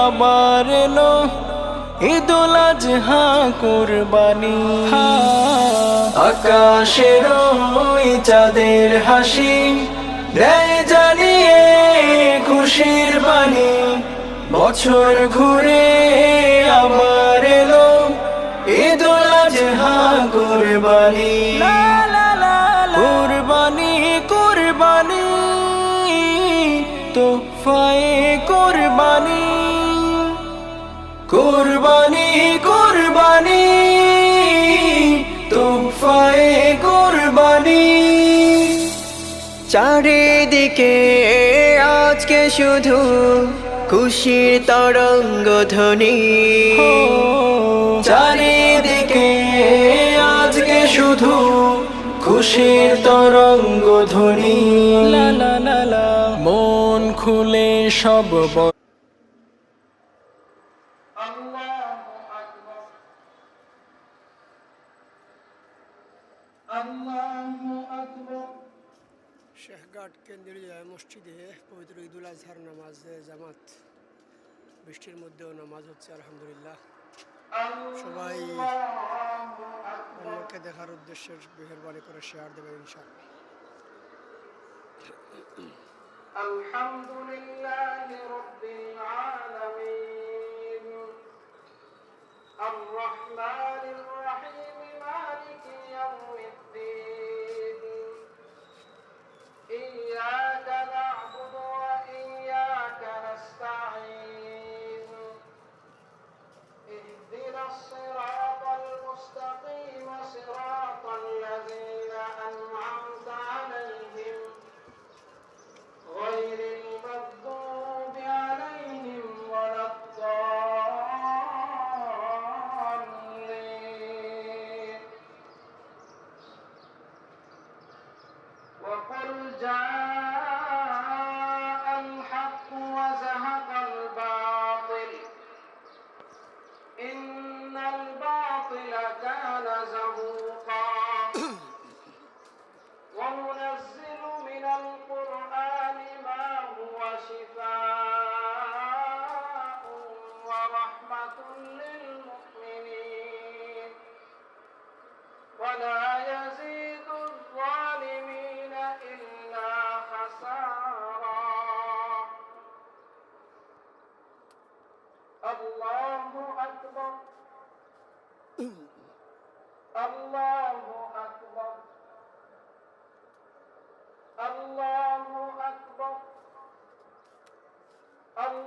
আবার এলো ঈদুল আজহা কুরবানি। আকাশের ওই চাঁদের হাসি দেয় জানিয়ে খুশির বাণী। বছর ঘুরে আবার এলো ঈদুল আজহা কুরবানি। কুরবানি কুরবানি তোফায়ে কুরবানি। কুরবানি কুরবানি তোফায়ে কুরবানি। চারিদিকে আজকে শুধু খুশির তরঙ্গ ধ্বনি। চারিদিকে আজকে শুধু খুশির তরঙ্গ ধ্বনি। মন খুলে সব শেখঘাট কেন্দ্রীয় মসজিদে পবিত্র ঈদুল আজহার নামাজে জামাত, বৃষ্টির মধ্যেও নামাজ হচ্ছে আলহামদুলিল্লাহ। সবাই অন্যকে দেখার উদ্দেশ্যে মেহেরবানি করে শেয়ার দেবেন ইনশাআল্লাহ। আলহামদুলিল্লাহি রাব্বিল আলামিন আর রহমানির রহিম মালিকি ইয়াউমিদ্দিন ইয়্যাকা না'বুদু ওয়া ইয়্যাকা নাস্তাঈন ইহদিনাস সিরাতাল মুস্তাকিম সিরাতাল লাযীনা আন'আমতা আলাইহিম غير المغضوب عليهم ولا الضالين وقل جاء الحق وزهق الباطل إن الباطل كان زهوقا وننزل من القرآن ما هو شفاء ورحمة للمؤمنين ولا يزيد الظالمين إلا خسارا الله أكبر الله أكبر الله أكبر.